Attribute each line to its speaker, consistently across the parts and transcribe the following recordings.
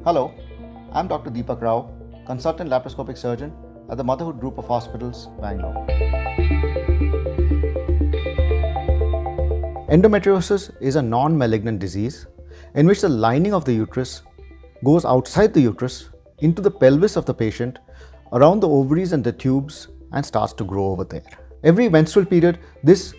Speaker 1: Hello, I'm Dr. Deepak Rao, consultant laparoscopic surgeon at the Motherhood Group of Hospitals, Bangalore. Endometriosis is a non-malignant disease in which the lining of the uterus goes outside the uterus into the pelvis of the patient, around the ovaries and the tubes, and starts to grow over there. Every menstrual period, this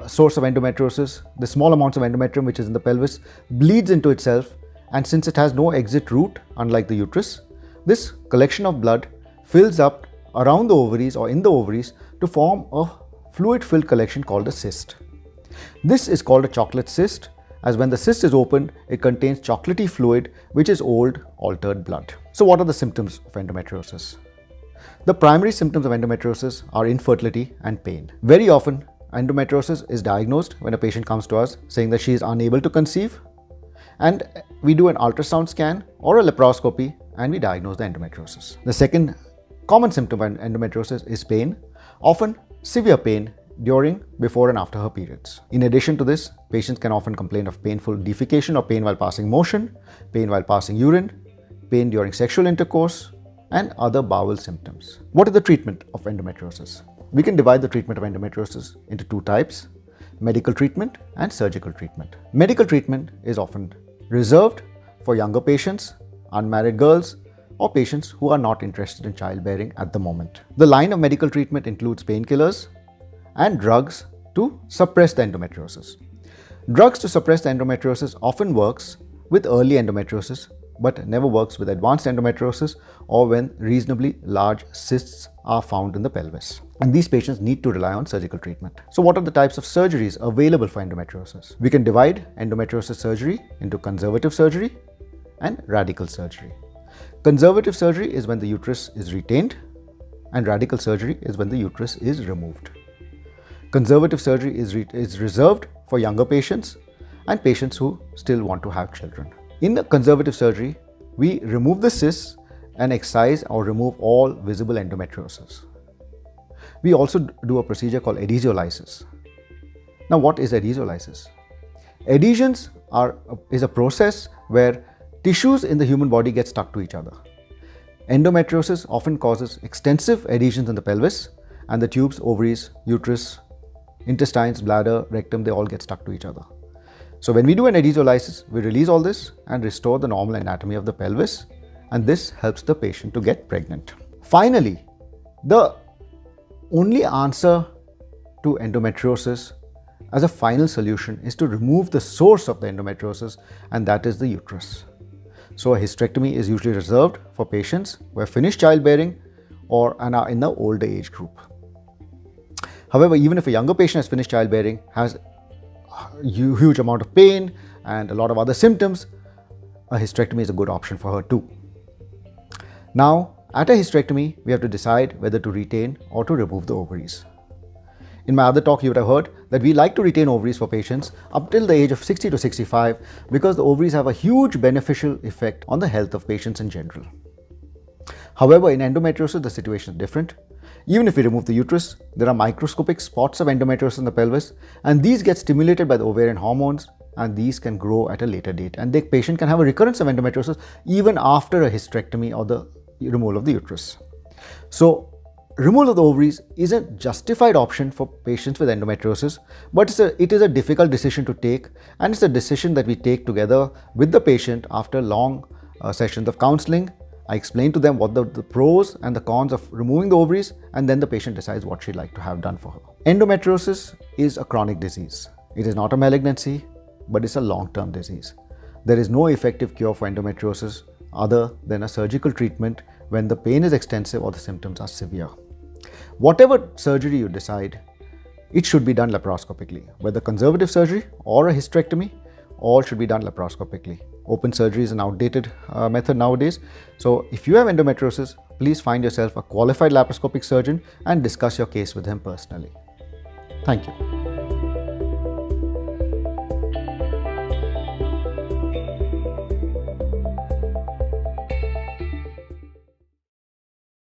Speaker 1: source of endometriosis, the small amounts of endometrium which is in the pelvis, bleeds into itself, and since it has no exit route, unlike the uterus, this collection of blood fills up around the ovaries or in the ovaries to form a fluid-filled collection called a cyst. This is called a chocolate cyst, as when the cyst is opened, it contains chocolatey fluid which is old, altered blood. So what are the symptoms of endometriosis? The primary symptoms of endometriosis are infertility and pain. Very often, endometriosis is diagnosed when a patient comes to us saying that she is unable to conceive, and we do an ultrasound scan or a laparoscopy and we diagnose the endometriosis. The second common symptom of endometriosis is pain, often severe pain during, before and after her periods. In addition to this, patients can often complain of painful defecation or pain while passing motion, pain while passing urine, pain during sexual intercourse, and other bowel symptoms. What is the treatment of endometriosis? We can divide the treatment of endometriosis into two types: medical treatment and surgical treatment. Medical treatment is often reserved for younger patients, unmarried girls, or patients who are not interested in childbearing at the moment. The line of medical treatment includes painkillers and drugs to suppress the endometriosis. Drugs to suppress the endometriosis often works with early endometriosis, but never works with advanced endometriosis or when reasonably large cysts are found in the pelvis. And these patients need to rely on surgical treatment. So what are the types of surgeries available for endometriosis? We can divide endometriosis surgery into conservative surgery and radical surgery. Conservative surgery is when the uterus is retained, and radical surgery is when the uterus is removed. Conservative surgery is reserved for younger patients and patients who still want to have children. In the conservative surgery, we remove the cysts and excise or remove all visible endometriosis. We also do a procedure called adhesiolysis. Now, what is adhesiolysis? Adhesions is a process where tissues in the human body get stuck to each other. Endometriosis often causes extensive adhesions in the pelvis, and the tubes, ovaries, uterus, intestines, bladder, rectum, they all get stuck to each other. So when we do an adhesiolysis, we release all this and restore the normal anatomy of the pelvis, and this helps the patient to get pregnant. Finally, the only answer to endometriosis as a final solution is to remove the source of the endometriosis, and that is the uterus. So a hysterectomy is usually reserved for patients who have finished childbearing and are in the older age group. However, even if a younger patient has finished childbearing, has a huge amount of pain and a lot of other symptoms, a hysterectomy is a good option for her too. Now, at a hysterectomy, we have to decide whether to retain or to remove the ovaries. In my other talk, you would have heard that we like to retain ovaries for patients up till the age of 60 to 65 because the ovaries have a huge beneficial effect on the health of patients in general. However, in endometriosis, the situation is different. Even if we remove the uterus, there are microscopic spots of endometriosis in the pelvis, and these get stimulated by the ovarian hormones, and these can grow at a later date. And the patient can have a recurrence of endometriosis even after a hysterectomy or the removal of the uterus. So, removal of the ovaries is a justified option for patients with endometriosis, but it is a difficult decision to take, and it's a decision that we take together with the patient after long sessions of counseling. I explain to them what the pros and the cons of removing the ovaries, and then the patient decides what she'd like to have done for her. Endometriosis is a chronic disease. It is not a malignancy, but it's a long-term disease. There is no effective cure for endometriosis other than a surgical treatment when the pain is extensive or the symptoms are severe. Whatever surgery you decide, it should be done laparoscopically. Whether conservative surgery or a hysterectomy, all should be done laparoscopically. Open surgery is an outdated method nowadays. So if you have endometriosis, please find yourself a qualified laparoscopic surgeon and discuss your case with him personally. Thank you.